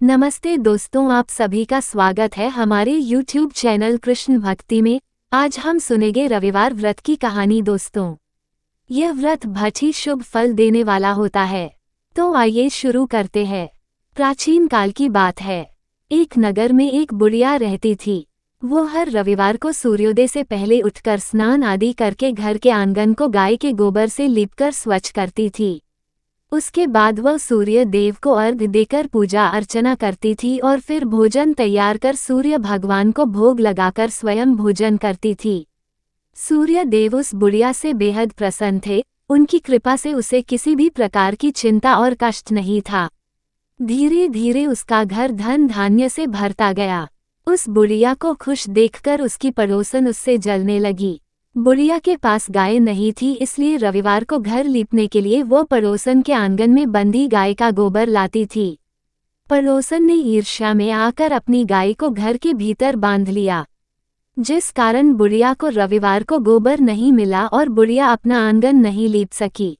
नमस्ते दोस्तों, आप सभी का स्वागत है हमारे YouTube चैनल कृष्ण भक्ति में। आज हम सुनेंगे रविवार व्रत की कहानी। दोस्तों, यह व्रत बहुत ही शुभ फल देने वाला होता है। तो आइए शुरू करते हैं। प्राचीन काल की बात है। एक नगर में एक बुढ़िया रहती थी। वो हर रविवार को सूर्योदय से पहले उठकर स्नान आदि करके घर के आंगन को गाय के गोबर से लीपकर स्वच्छ करती थी। उसके बाद वह सूर्य देव को अर्घ्य देकर पूजा अर्चना करती थी और फिर भोजन तैयार कर सूर्य भगवान को भोग लगाकर स्वयं भोजन करती थी। सूर्य देव उस बुढ़िया से बेहद प्रसन्न थे। उनकी कृपा से उसे किसी भी प्रकार की चिंता और कष्ट नहीं था। धीरे धीरे उसका घर धन धान्य से भरता गया। उस बुढ़िया को खुश देखकर उसकी पड़ोसन उससे जलने लगी। बुढ़िया के पास गाय नहीं थी, इसलिए रविवार को घर लीपने के लिए वो पड़ोसन के आंगन में बंधी गाय का गोबर लाती थी। पड़ोसन ने ईर्ष्या में आकर अपनी गाय को घर के भीतर बांध लिया, जिस कारण बुढ़िया को रविवार को गोबर नहीं मिला और बुढ़िया अपना आंगन नहीं लीप सकी।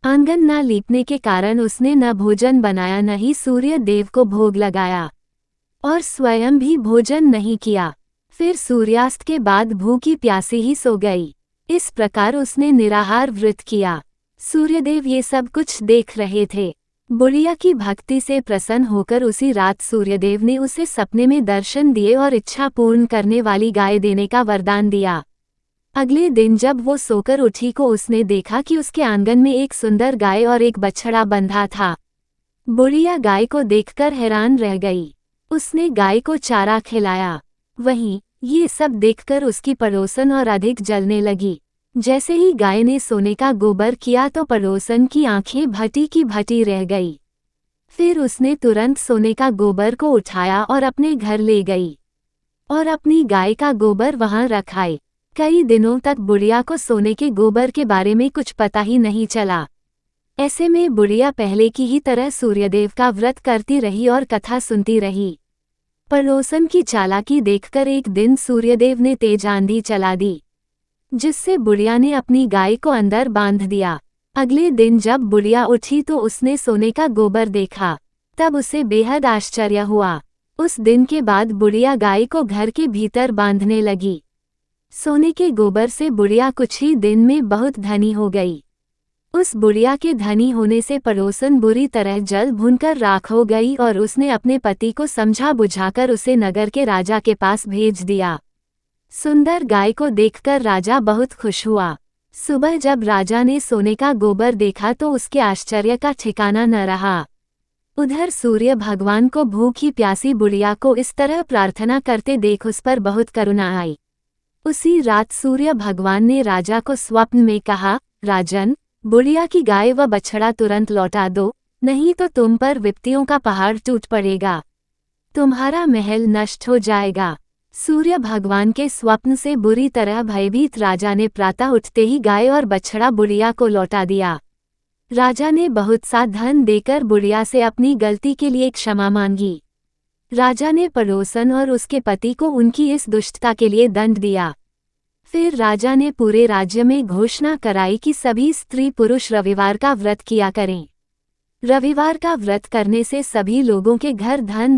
आंगन न लीपने के कारण उसने न भोजन बनाया, न ही सूर्य देव को भोग लगाया और स्वयं भी भोजन नहीं किया। फिर सूर्यास्त के बाद भूखी प्यासी ही सो गई। इस प्रकार उसने निराहार व्रत किया। सूर्यदेव ये सब कुछ देख रहे थे। बुढ़िया की भक्ति से प्रसन्न होकर उसी रात सूर्यदेव ने उसे सपने में दर्शन दिए और इच्छा पूर्ण करने वाली गाय देने का वरदान दिया। अगले दिन जब वो सोकर उठी को उसने देखा कि उसके आंगन में एक सुंदर गाय और एक बछड़ा बंधा था। बुढ़िया गाय को देखकर हैरान रह गई। उसने गाय को चारा खिलाया। वहीं ये सब देखकर उसकी पड़ोसन और अधिक जलने लगी। जैसे ही गाय ने सोने का गोबर किया तो पड़ोसन की आंखें भटी की भटी रह गई। फिर उसने तुरंत सोने का गोबर को उठाया और अपने घर ले गई और अपनी गाय का गोबर वहां रखाए। कई दिनों तक बुढ़िया को सोने के गोबर के बारे में कुछ पता ही नहीं चला। ऐसे में बुढ़िया पहले की ही तरह सूर्यदेव का व्रत करती रही और कथा सुनती रही। पड़ोसन की चालाकी देखकर एक दिन सूर्यदेव ने तेज आंधी चला दी, जिससे बुढ़िया ने अपनी गाय को अंदर बांध दिया। अगले दिन जब बुढ़िया उठी तो उसने सोने का गोबर देखा। तब उसे बेहद आश्चर्य हुआ। उस दिन के बाद बुढ़िया गाय को घर के भीतर बांधने लगी। सोने के गोबर से बुढ़िया कुछ ही दिन में बहुत धनी हो गई। उस बुढ़िया के धनी होने से पड़ोसन बुरी तरह जल भूनकर राख हो गई और उसने अपने पति को समझा बुझाकर उसे नगर के राजा के पास भेज दिया। सुंदर गाय को देखकर राजा बहुत खुश हुआ। सुबह जब राजा ने सोने का गोबर देखा तो उसके आश्चर्य का ठिकाना न रहा। उधर सूर्य भगवान को भूखी प्यासी बुढ़िया को इस तरह प्रार्थना करते देख उस पर बहुत करुणा आई। उसी रात सूर्य भगवान ने राजा को स्वप्न में कहा, राजन, बुढ़िया की गाय व बछड़ा तुरंत लौटा दो, नहीं तो तुम पर विपत्तियों का पहाड़ टूट पड़ेगा, तुम्हारा महल नष्ट हो जाएगा। सूर्य भगवान के स्वप्न से बुरी तरह भयभीत राजा ने प्रातः उठते ही गाय और बछड़ा बुढ़िया को लौटा दिया। राजा ने बहुत सा धन देकर बुढ़िया से अपनी गलती के लिए क्षमा मांगी। राजा ने पड़ोसन और उसके पति को उनकी इस दुष्टता के लिए दंड दिया। फिर राजा ने पूरे राज्य में घोषणा कराई कि सभी स्त्री पुरुष रविवार का व्रत किया करें। रविवार का व्रत करने से सभी लोगों के घर धन